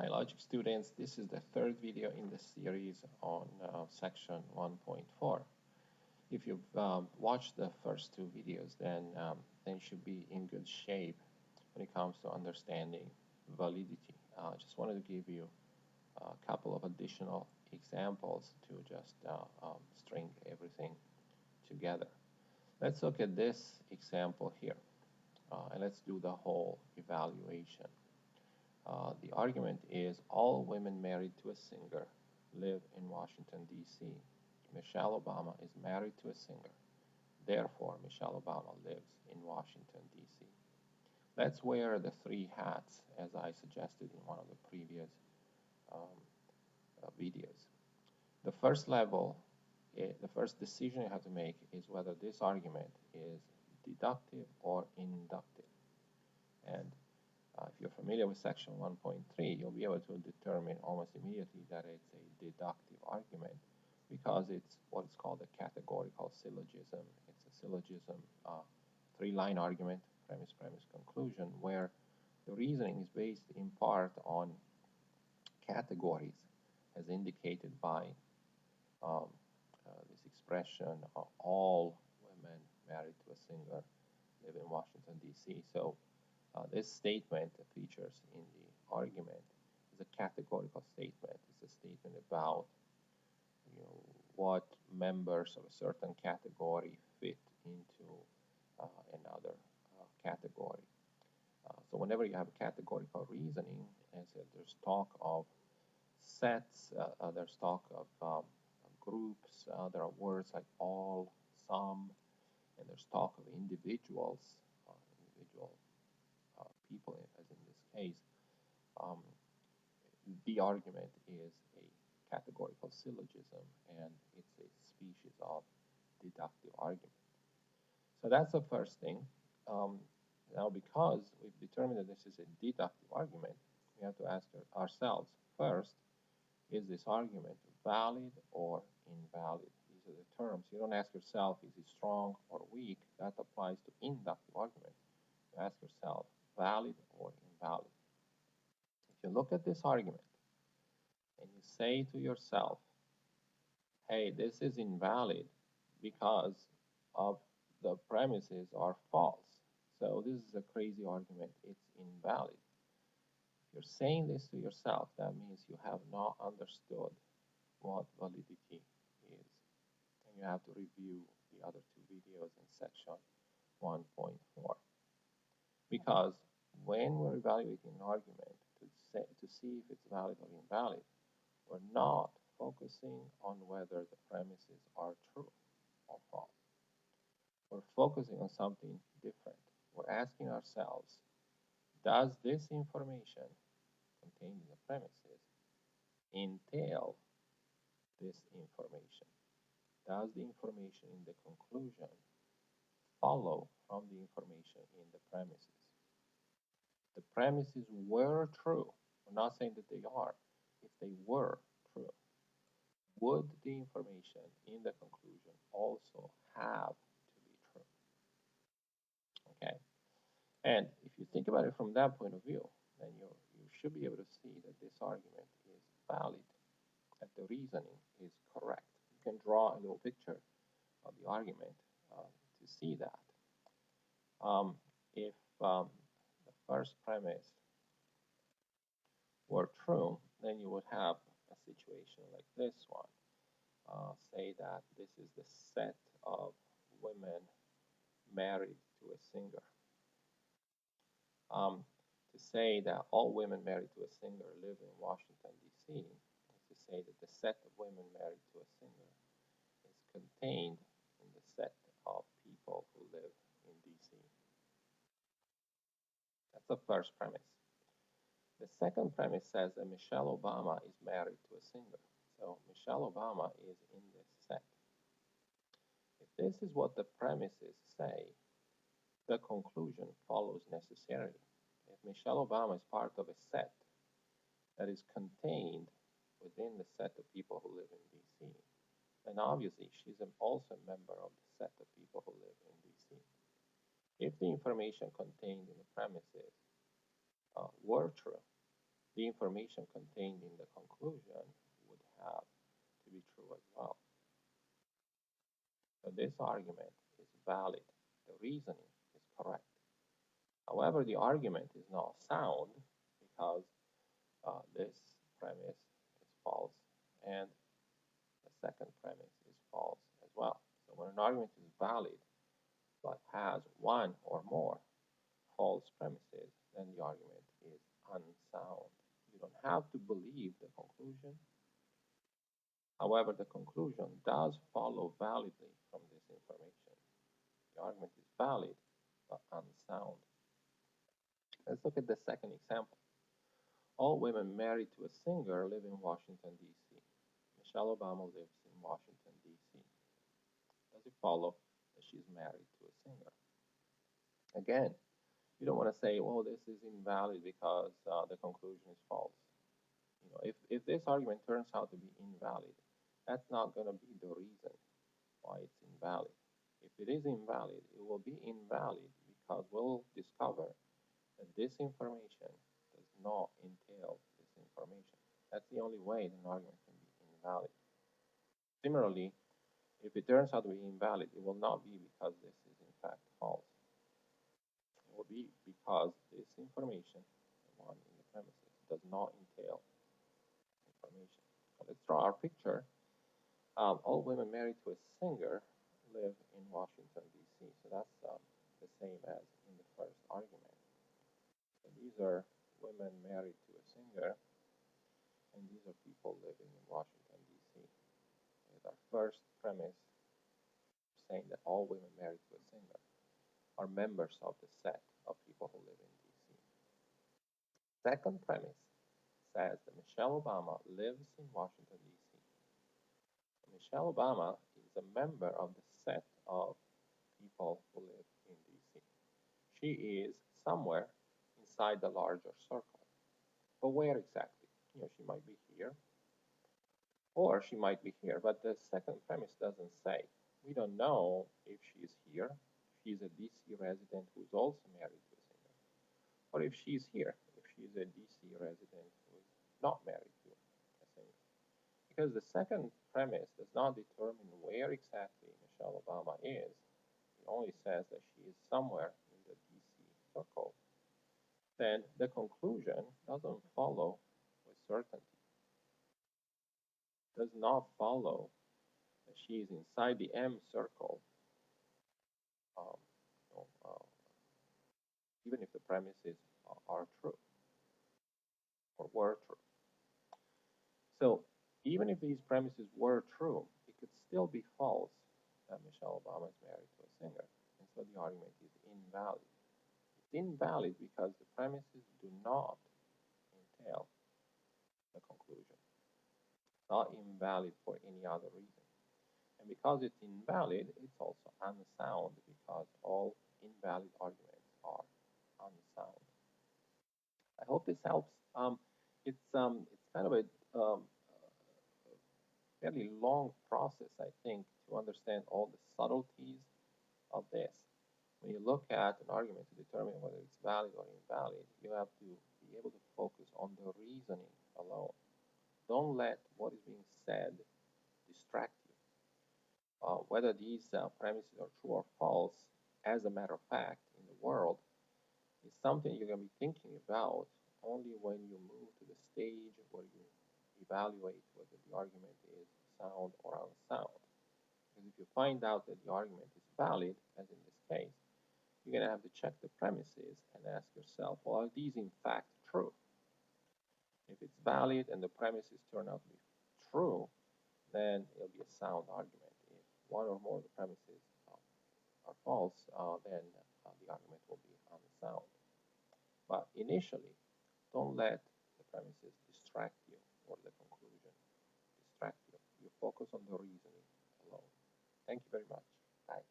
Hi, Logic students. This is the third video in the series on section 1.4. If you've watched the first two videos, then you should be in good shape when it comes to understanding validity. Just wanted to give you a couple of additional examples to just string everything together. Let's look at this example here, and let's do the whole evaluation. The argument is all women married to a singer live in Washington, D.C. Michelle Obama is married to a singer. Therefore, Michelle Obama lives in Washington, D.C. Let's wear the three hats as I suggested in one of the previous videos. The first level, the first decision you have to make is whether this argument is deductive or inductive. And if you're familiar with section 1.3, you'll be able to determine almost immediately that it's a deductive argument because it's what's called a categorical syllogism. It's a syllogism, three-line argument, premise, premise, conclusion, where the reasoning is based in part on categories as indicated by this expression, all women married to a singer live in Washington, D.C. So this statement that features in the argument is a categorical statement. It's a statement about what members of a certain category fit into another category. So whenever you have a categorical reasoning, as there's talk of sets, there's talk of groups, there are words like all, some, and there's talk of individuals, individual people, as in this case, the argument is a categorical syllogism, and it's a species of deductive argument. So that's the first thing. Now, because we've determined that this is a deductive argument, we have to ask ourselves first, is this argument valid or invalid? These are the terms. You don't ask yourself, is it strong or weak? That applies to inductive argument. You ask yourself, valid or invalid? If you look at this argument and you say to yourself, hey, this is invalid because of the premises are false. So this is a crazy argument, it's invalid. If you're saying this to yourself, that means you have not understood what validity is. And you have to review the other two videos in section 1.4. Because when we're evaluating an argument to see if it's valid or invalid, we're not focusing on whether the premises are true or false. We're focusing on something different. We're asking ourselves, does this information contained in the premises entail this information? Does the information in the conclusion follow from the information in the premises? The premises were true. We're not saying that they are. If they were true, would the information in the conclusion also have to be true? Okay. And if you think about it from that point of view, then you should be able to see that this argument is valid, that the reasoning is correct. You can draw a little picture of the argument to see that. If the first premise were true, then you would have a situation like this one. Say that this is the set of women married to a singer. To say that all women married to a singer live in Washington, D.C., is to say that the set of women married to a singer is contained in the set of people who live in D.C. That's the first premise. The second premise says that Michelle Obama is married to a singer. So Michelle Obama is in this set. If this is what the premises say, the conclusion follows necessarily. If Michelle Obama is part of a set that is contained within the set of people who live in D.C., then obviously she's also a member of the set of people who live in D.C. If the information contained in the premises were true, the information contained in the conclusion would have to be true as well. So this argument is valid. The reasoning is correct. However, the argument is not sound because this premise is false and the second premise is false as well. So when an argument is valid but has one or more false premises, then the argument is unsound. You don't have to believe the conclusion. However, the conclusion does follow validly from this information. The argument is valid but unsound. Let's look at the second example. All women married to a singer live in Washington, D.C. Michelle Obama lives in Washington, D.C. Does it follow that she's married to a singer? Again, you don't want to say, well, this is invalid because the conclusion is false. You know, if this argument turns out to be invalid, that's not going to be the reason why it's invalid. If it is invalid, it will be invalid because we'll discover that this information does not entail this information. That's the only way an argument can be invalid. Similarly, if it turns out to be invalid, it will not be because this is in fact false. It will be because this information, the one in the premises, does not entail information. So let's draw our picture. All women married to a singer live in Washington, D.C. So that's the same as in the first argument. So these are women married to a singer, and these are people living in Washington, D.C. And our first premise saying that all women married to a singer are members of the set of people who live in D.C. Second premise says that Michelle Obama lives in Washington, D.C. Michelle Obama is a member of the set of people who live in D.C. She is somewhere inside the larger circle. But where exactly? You know, she might be here, or she might be here, but the second premise doesn't say. We don't know if she's here, she's a D.C. resident who's also married to a singer, or if she's here, if she's a D.C. resident who's not married to a singer. Because the second premise does not determine where exactly Michelle Obama is. It only says that she is somewhere in the D.C. circle. Then the conclusion doesn't follow with certainty. It does not follow that she is inside the M circle, um, you know, even if the premises are true or were true. So even if these premises were true, it could still be false that Michelle Obama is married to a singer. And so the argument is invalid. It's invalid because the premises do not entail the conclusion. It's not invalid for any other reason. And because it's invalid, it's also unsound because all invalid arguments are unsound. I hope this helps. It's kind of a fairly long process, I think, to understand all the subtleties of this. When you look at an argument to determine whether it's valid or invalid, you have to be able to focus on the reasoning alone. Don't let what is being said distract you. Whether these premises are true or false, as a matter of fact, in the world, is something you're going to be thinking about only when you move to the stage where you evaluate whether the argument is sound or unsound. Because if you find out that the argument is valid, as in this case, you're going to have to check the premises and ask yourself, well, are these in fact true? If it's valid and the premises turn out to be true, then it'll be a sound argument. If one or more of the premises are false, then the argument will be unsound. But initially, don't let the premises distract you or the conclusion distract you. You focus on the reasoning alone. Thank you very much. Bye.